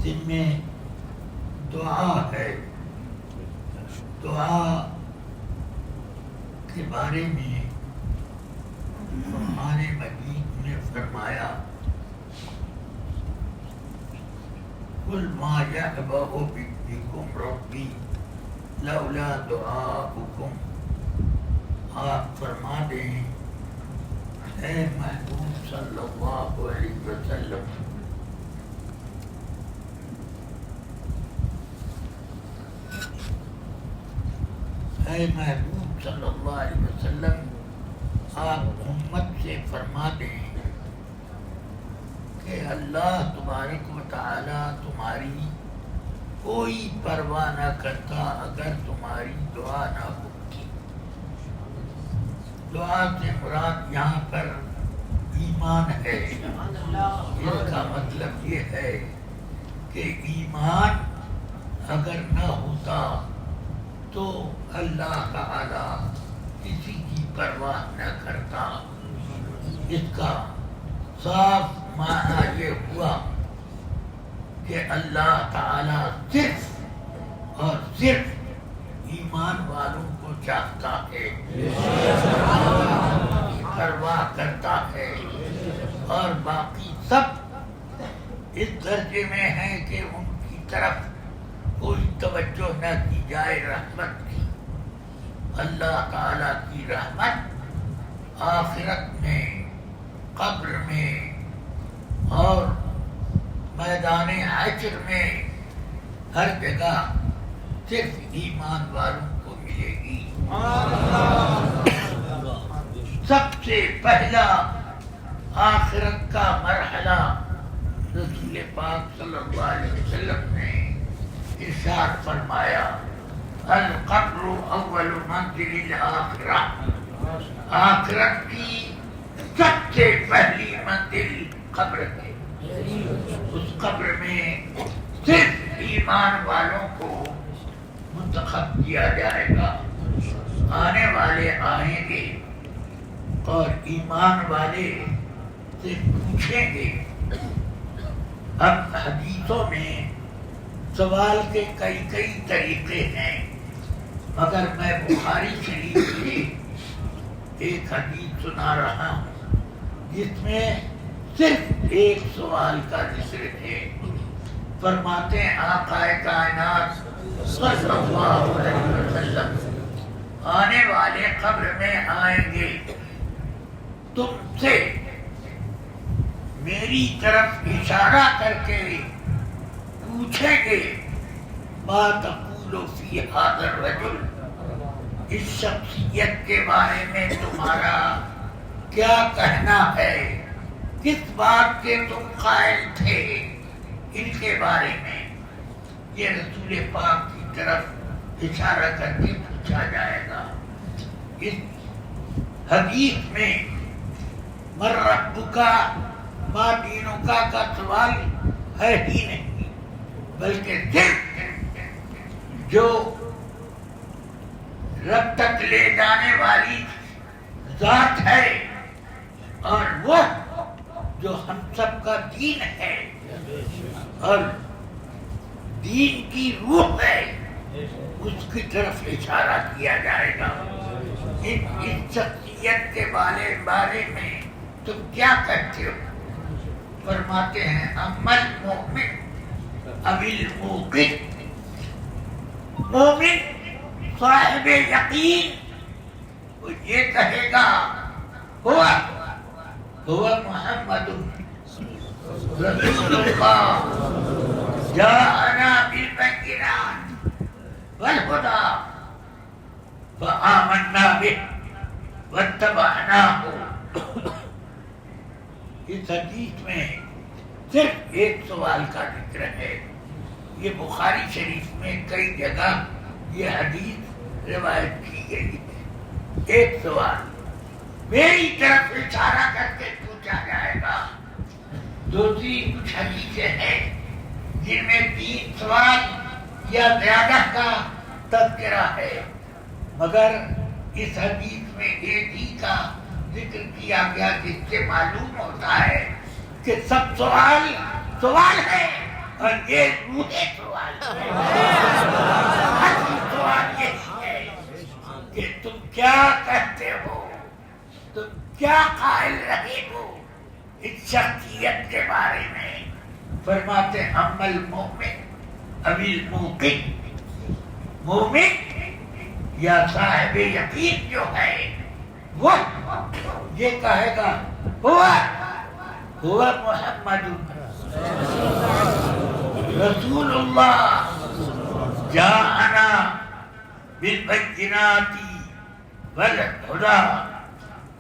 دن میں دعا ہے. دعا کے بارے میں قرآن مجید نے فرمایا قل ما يعبأ بكم ربی لولا دعاؤکم. آپ فرما دیں اے محبوب صلی اللہ علیہ وسلم اے محبوب صلی اللہ علیہ وسلم آپ امت سے فرما دیں کہ اللہ تبارک و تعالی تمہاری کوئی پرواہ نہ کرتا اگر تمہاری دعا نہ ہوتی. دعا سے مراد یہاں پر ایمان ہے. اس کا مطلب یہ ہے کہ ایمان اگر نہ ہوتا تو اللہ تعالی کسی کی پرواہ نہ کرتا. اس کا صاف معنی یہ ہوا کہ اللہ تعالی صرف اور صرف ایمان والوں کو چاہتا ہے، پرواہ کرتا ہے، اور باقی سب اس درجے میں ہیں کہ ان کی طرف کوئی توجہ نہ کی جائے رحمت کی. اللہ تعالی کی رحمت آخرت میں، قبر میں اور میدان حشر میں ہر جگہ صرف ایمان والوں کو ملے گی. سب سے پہلا آخرت کا مرحلہ رسول پاک صلی اللہ علیہ وسلم نے ارشاد فرمایا القبر اول منزل الآخرہ. آخرت کی سب سے پہلی منزل قبر ہے. اس قبر میں صرف ایمان والوں کو منتخب کیا جائے گا. آنے والے آئیں گے اور ایمان والے سے پوچھیں گے. اب حدیثوں میں سوال کے کئی طریقے ہیں، مگر میں بخاری شریف سے ایک حدیث سنا رہا ہوں جس میں صرف ایک سوال کا ذکر ہے. فرماتے ہیں آقا کائنات صلی اللہ علیہ وسلم آنے والے قبر میں آئیں گے، تم سے میری طرف اشارہ کر کے پوچھیں گے ما تقول فی ھذا الرجل، اس شخصیت کے بارے میں تمہارا کیا کہنا ہے، کس بات کے تم قائل تھے ان کے بارے میں. یہ رسول پاک کی طرف اشارہ کر کے پوچھا جائے گا. اس حدیث میں من ربک ما دینک کا سوال ہے ہی نہیں، بلکہ صرف جو رب تک لے جانے والی ذات ہے اور وہ جو ہم سب کا دین ہے اور دین کی روح ہے اس کی طرف اشارہ کیا جائے گا. اس شخصیت کے بارے میں تم کیا کہتے ہو؟ فرماتے ہیں اما المؤمن اب الموقن، مومن صاحب یقین وہ یہ کہے گا ہوا محمد رسول اللہ جاءنا بالبینات والہدی فآمنا به واتبعناه. اس حدیث میں صرف ایک سوال کا ذکر ہے. یہ بخاری شریف میں کئی جگہ یہ حدیث روایت کی گئی ہے. ایک سوال میری طرف اشارہ کر کے پوچھا جائے گا. دوسری کچھ حدیثیں ہیں جن میں 3 سوال یا زیادہ کا تذکرہ ہے، مگر اس حدیث میں ایک ہی کا ذکر کیا گیا جس سے معلوم ہوتا ہے کہ سب سوال ہے اور یہ روح سوال ہے. کیا قائل رہے ہو اس شخصیت کے بارے میں؟ فرماتے ہم المومن ابی الموقن، مومن یا صاحب یقین جو ہے وہ یہ کہے گا ہوا محمد رسول اللہ جاءنا بالبینات والہدی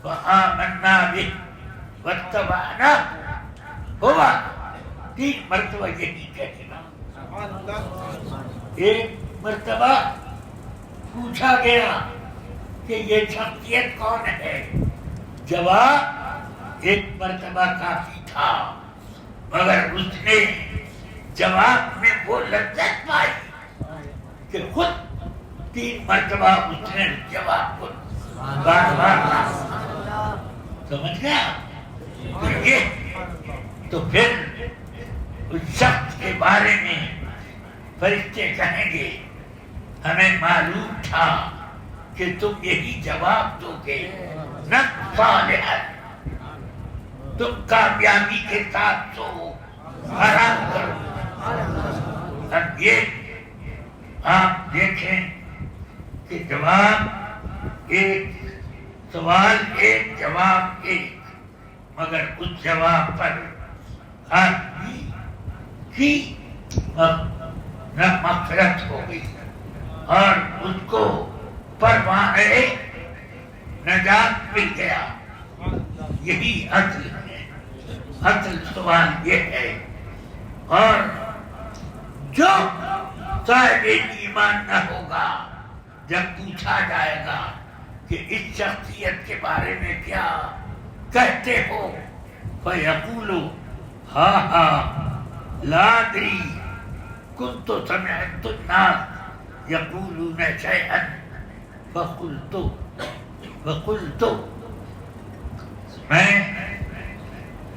فآمنا به واتبعنا، ہوا 3 مرتبہ یہی کہے گا۔ ایک مرتبہ پوچھا گیا کہ یہ شخصیت کون ہے، جواب 1 مرتبہ کافی تھا، مگر اس نے جواب میں وہ لذت پائی کہ خود 3 مرتبہ اس نے جواب کو بار بار سمجھ گیا۔ تو پھر اس شخص کے بارے میں فرشتے کہیں گے ہمیں معلوم تھا کہ تم یہی جواب دو گے، نہ صالحا، تم کامیابی کے ساتھ سو آرام کرو۔ اب یہ آپ دیکھیں کہ جواب ایک، سوال ایک، جواب ایک، مگر اس جواب پر آدمی کی نہ مغفرت ہو گئی اور اس کو پروانۂ نجات مل گیا۔ یہی اصل ہے، اصل سوال یہ ہے۔ اور جو صاحب ایمان نہ ہوگا، جب پوچھا جائے گا کہ اس شخصیت کے بارے میں کیا کہتے ہو، فَيَقُولُ ہاں ہاں لا ادری كنت سمعت الناس يقولون شيئا فقلت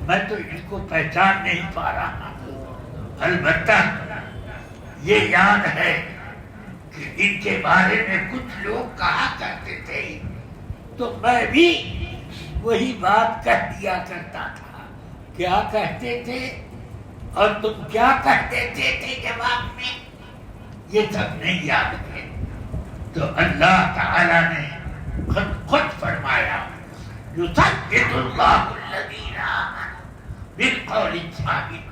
میں تو اس کو پہچان نہیں پا رہا، البتہ یہ یاد ہے کہ ان کے بارے میں کچھ لوگ کہا کرتے تھے، تو میں بھی وہی بات کہہ دیا کرتا تھا۔ کیا کہتے تھے اور تم کیا کہتے تھے جواب میں، یہ سب نہیں یاد ہے۔ تو اللہ تعالی نے خود فرمایا یثبت اللہ الذین آمنوا بالقول الثابت۔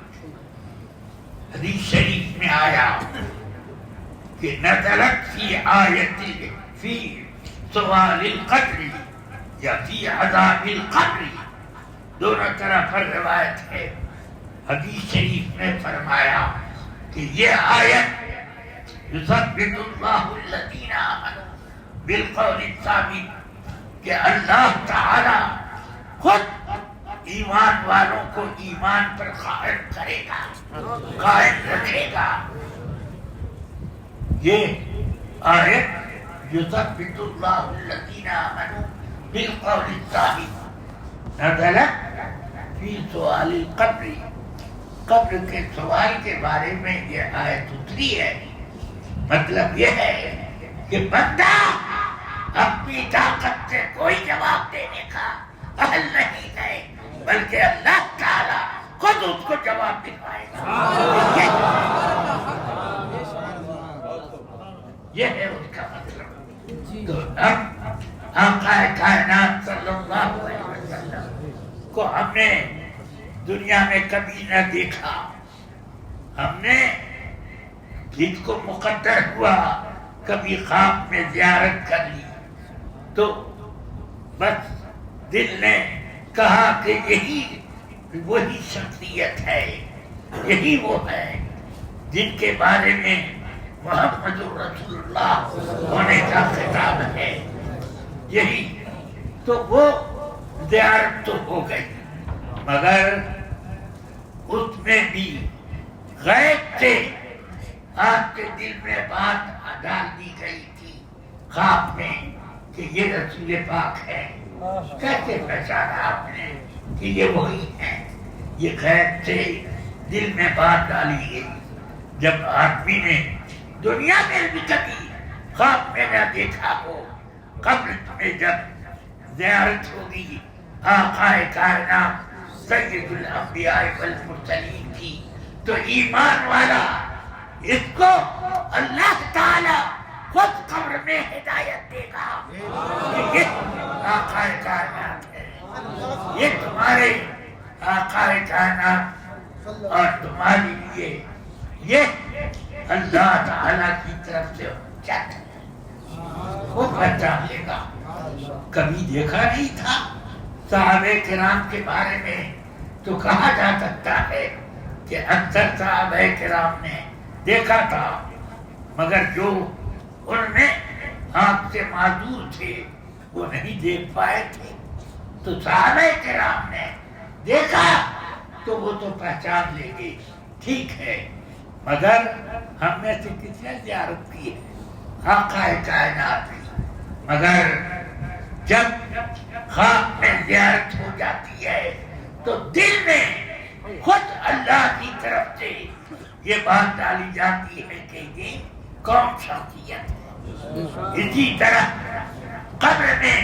حدیث شریف میں آیا کہ نزلت فی آیت فی سوال القبر یا فی عذاب القبر، دونوں طرف روایت ہے۔ حدیث شریف میں فرمایا کہ یہ آیت یثبت اللہ الذین آمنوا بالقول الثابت، کہ اللہ تعالی خود ایمان والوں کو ایمان پر قائم کرے گا، قائم رکھے گا۔ یہ آیت یثبت اللہ الذین آمنوا بالقول الثابت نزلت فی سوال القبر، قبر کے سوال کے بارے میں یہ آیت اتری ہے۔ مطلب یہ ہے کہ بندہ اپنی طاقت سے کوئی جواب دینے کا اہل نہیں ہے، بلکہ اللہ تعالی خود اس کو جواب دلوائے گا۔ یہ ہے اس کا مطلب۔ تو اب آقا کائنات صلی اللہ علیہ وسلم کو ہم نے دنیا میں کبھی نہ دیکھا، ہم نے جن کو مقدر ہوا کبھی خواب میں زیارت کر لی، تو بس دل نے کہا کہ یہی وہی شخصیت ہے، یہی وہ ہے جن کے بارے میں محمد رسول اللہ ہونے کا خطاب ہے، یہی تو وہ زیارت تو ہو گئی، مگر اس میں بھی غیب سے آپ کے دل میں بات ڈال دی گئی تھی خواب میں کہ یہ رسول پاک ہے۔ کیسے پہچانا آپ نے کہ یہ وہی ہے؟ یہ غیب سے دل میں بات ڈالی گئی۔ جب آدمی نے دنیا میں بھی کبھی خواب میں نہ دیکھا ہو، قبر میں جب زیارت ہوگی آقا کائنات سید الانبیاء والمرسلین کی، تو ایمان والا اس کو اللہ تعالی خود قبر میں ہدایت دے گا کہ یہ آقا کائنات ہے، یہ تمہارے آقا کائنات اور تمہارے لیے یہ اللہ تعالی کی طرف سے حجت ہے، وہ پہچان لے گا۔ کبھی دیکھا نہیں تھا صحابہ کرام کے بارے میں تو کہا جا سکتا ہے کہ اکثر صحابہ کرام نے دیکھا تھا، مگر جو ان میں آنکھ سے معذور تھے وہ نہیں دیکھ پائے تھے، تو صحابہ کرام نے دیکھا تو وہ تو پہچان لیں گے، ٹھیک ہے۔ مگر ہم میں سے کس نے زیارت کی ہے؟ آقا کائنات کی، مگر جب خواب میں زیارت ہو جاتی ہے تو دل میں خود اللہ کی طرف سے یہ بات ڈالی جاتی ہے کہ یہ کون شخصیت ہے۔ اسی طرح قبر میں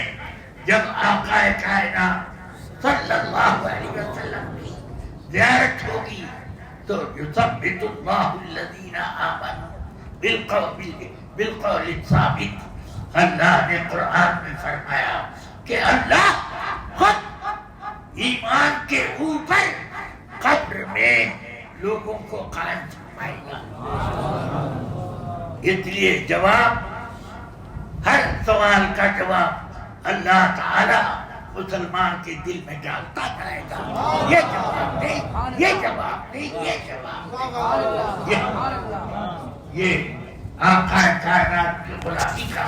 جب آقا کائنات صلی اللہ علیہ وسلم کی زیارت ہوگی تو یثبت اللہ الذین آمنوا بالقول الثابت، اللہ نے قرآن میں فرمایا کہ اللہ خود ایمان کے اوپر قبر میں لوگوں کو قائم فرمائے گا۔ اس لیے جواب، ہر سوال کا جواب اللہ تعالی مسلمان کے دل میں ڈالتا جائے گا، یہ جواب دے، یہ جواب دے، یہ جواب دے۔ یہ آقا کائنات کی غلامی کا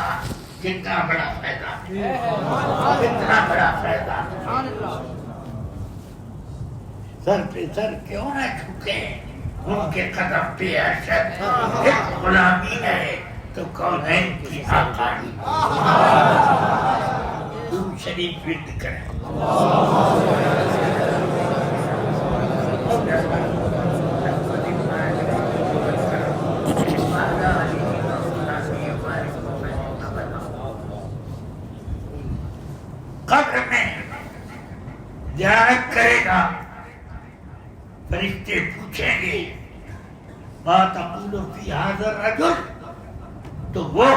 کتنا بڑا فائدہ ہے، کتنا بڑا فائدہ ہے۔ سر پہ سر کیوں نہ جھکے، ان کے قدم پہ ارشد، ایک غلامی ہے تو کونین کی آقائی۔ درود شریف ورد کریں۔ قبر میں زیارت کرے گا، فرشتے پوچھیں گے ما تقول فی ھذا الرجل، تو وہ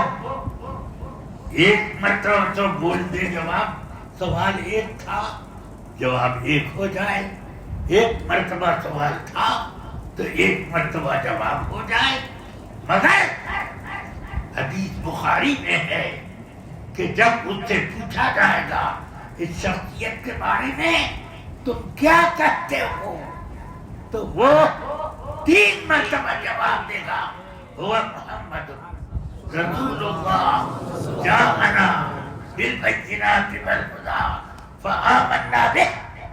ایک مرتبہ تو بول دے جواب، سوال ایک تھا جواب ایک ہو جائے، ایک مرتبہ سوال تھا تو ایک مرتبہ جواب ہو جائے۔ مگر حدیث بخاری میں ہے کہ جب اس سے پوچھا جائے گا اس شخصیت کے بارے میں تم کیا کہتے ہو، تو وہ 3 مرتبہ جواب دے گا، هو محمد رسول اللہ جاءنا بالبینات والہدی فآمنا بہ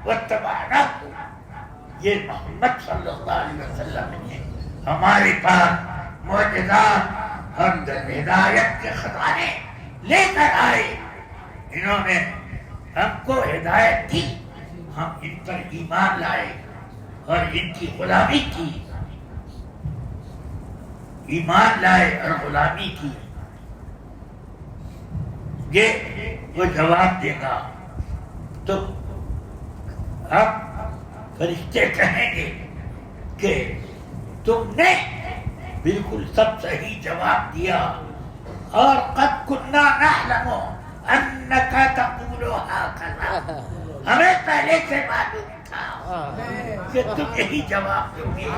واتبعناہ۔ یہ محمد صلی اللہ علیہ وسلم نے ہمارے پاس معجزات اور ہدایت کے خزانے لے کر آئے، انہوں نے ہم کو ہدایت دی، ہم ان پر ایمان لائے اور ان کی غلامی کی، ایمان لائے اور غلامی کی۔ یہ وہ جواب دے گا تو اب فرشتے کہیں گے کہ تم نے بالکل سب صحیح جواب دیا، اور قد كنا نعلم انك تقول هكذا، ہمیں پہلے سے معلوم تھا کہ تم یہی جواب دو گے،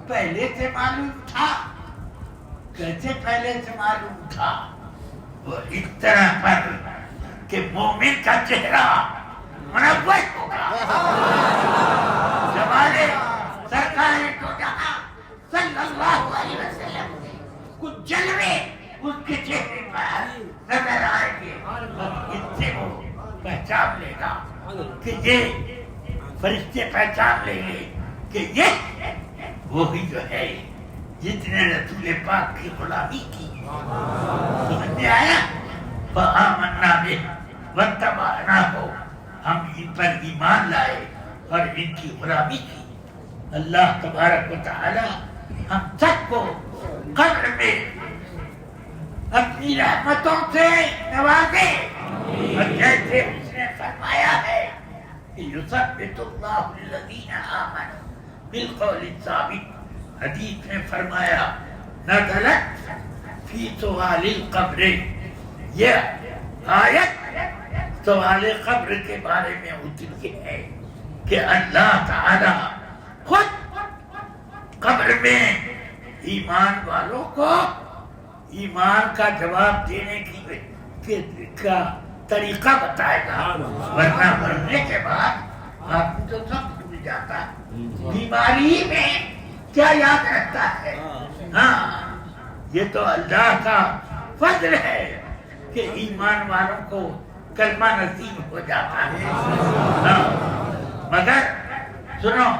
پہلے سے معلوم تھا۔ کیسے پہلے سے معلوم تھا؟ وہ اس طرح پر کہ مومن کا چہرہ منور ہوگا، ہمارے سرکار تو جہاں صلی اللہ علیہ وسلم کچھ جلوے اس کے چہرے پر نظر آئیں گے، اس سے وہ پہچان لے گا کہ یہ فرشتے پہچان لیں گے کہ یہ وہی جو ہے جس نے رسول پاک کی غلامی کی۔ سمجھ میں آیا؟ فآمنا بہ واتبعناہ، ہم ان پر ایمان لائے اور ان کی غلامی کی۔ اللہ تبارک و تعالی ہم سب کو قبر میں اپنی رحمتوں سے نوازے۔ اور جیسے اس نے فرمایا ہے کہ یثبت اللہ الذین آمنوا بالقول الثابت، حدیث میں فرمایا نزلت فی سوال القبر، یہ آیت سوال قبر کے بارے میں اتری ہے کہ اللہ تعالی خود قبر میں ایمان والوں کو ایمان کا جواب دینے کا طریقہ بتائے گا، ورنہ مرنے کے بعد آدمی تو سب بھول جاتا ہے، بیماری میں کیا یاد رہتا ہے؟ ہاں یہ تو اللہ کا فضل ہے کہ ایمان والوں کو کلمہ نصیب ہو جاتا ہے، ہاں مگر سنو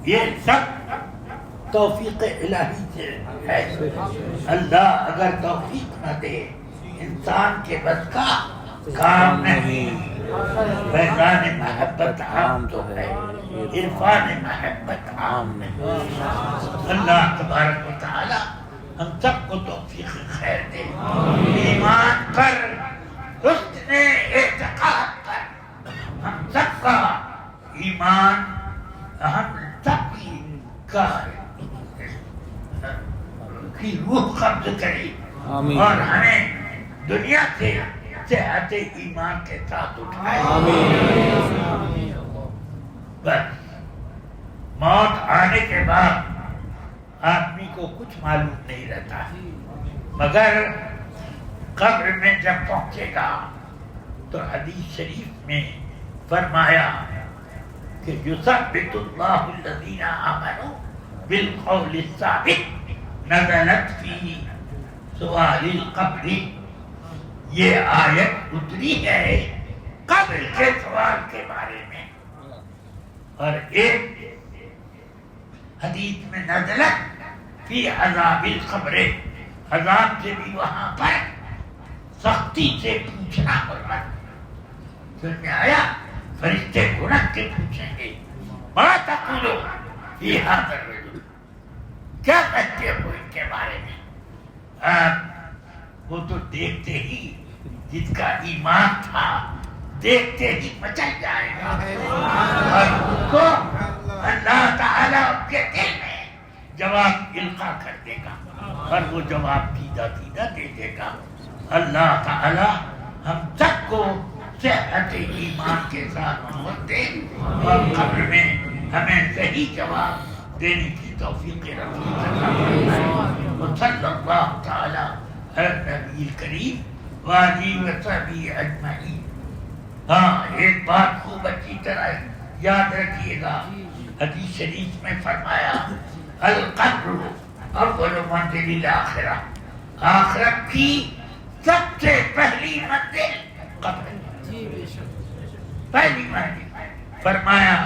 یہ سب توفیق الہی سے ہے، اللہ اگر توفیق نہ دے انسان کے بس کا کام نہیں، فیضان محبت عام تو ہے، عرفان محبت عام نہیں، اللہ تبارک و تعالی ہم سب کو توفیق خیر دے، ایمان پر حسن اعتقاد پر ہم سب کا ایمان ہم سب کی روح قبض کرے اور ہمیں دنیا سے صحت ایمان کے ساتھ اٹھائے، بس موت آنے کے بعد آدمی کو کچھ معلوم نہیں رہتا، مگر قبر میں جب پہنچے گا تو حدیث شریف میں فرمایا کہ یثبت اللہ الذین آمنوا بالقول الثابت نزلت فی سوال القبر، یہ آیت اتری ہے قبر کے سوال کے بارے میں، اور ایک حدیث میں نزلت فی عذاب القبر، عذاب سے بھی وہاں پر سختی سے پوچھنا ہوگا، پھر میں آیا فرشتے گھڑک کے پوچھیں گے ما تقول فی ھذا الرجل، کیا کہتے ہو ان کے بارے میں؟ وہ تو دیکھتے ہی جس کا ایمان تھا دیکھتے ہی مچل جائے گا، اور ان کو اللہ تعالیٰ ان کے دل میں جواب القا کر دے گا اور وہ جواب سیدھا سیدھا دے دے گا۔ اللہ تعالیٰ ہم سب کو صحت ایمان کے ساتھ محمد دے اور قبر میں ہمیں صحیح جواب دینے کی توفیق رفیق عطا فرمائے، وصلی اللہ تعالی علی النبی الکریم وآلہ وصحبہ اجمعین۔ ہاں ایک بات خوب اچھی طرح یاد رکھیے گا، حدیث شریف میں فرمایا القبر اول منزل الاخرہ، آخرت کی سب سے پہلی منزل قبر، پہلی منزل۔ فرمایا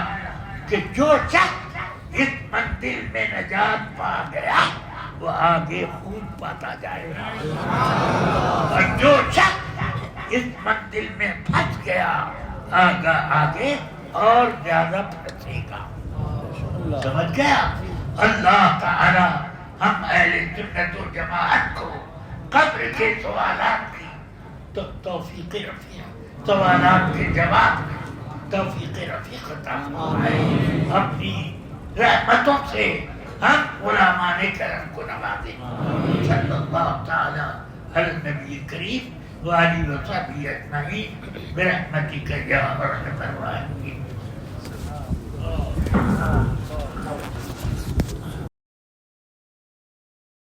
کہ جو شخص اس منزل میں نجات پا گیا وہ آگے خوب پاتا جائے گا، اور جو شخص اس منزل میں پھنس گیا آگے اور زیادہ پھنسے گا، سمجھ گیا؟ اللہ تعالی ہم اہل سنت و جماعت کو قبر کے سوالات کی توفیق رفیق، سوالات کے جواب میں توفیق رفیق عطا فرمائے، اپنی رحمتوں سے ہم علماء کرم کو نوازے، صلی اللہ تعالی علی النبی الکریم وآلہ وصحبہ اجمعین برحمتک یا ارحم الراحمین۔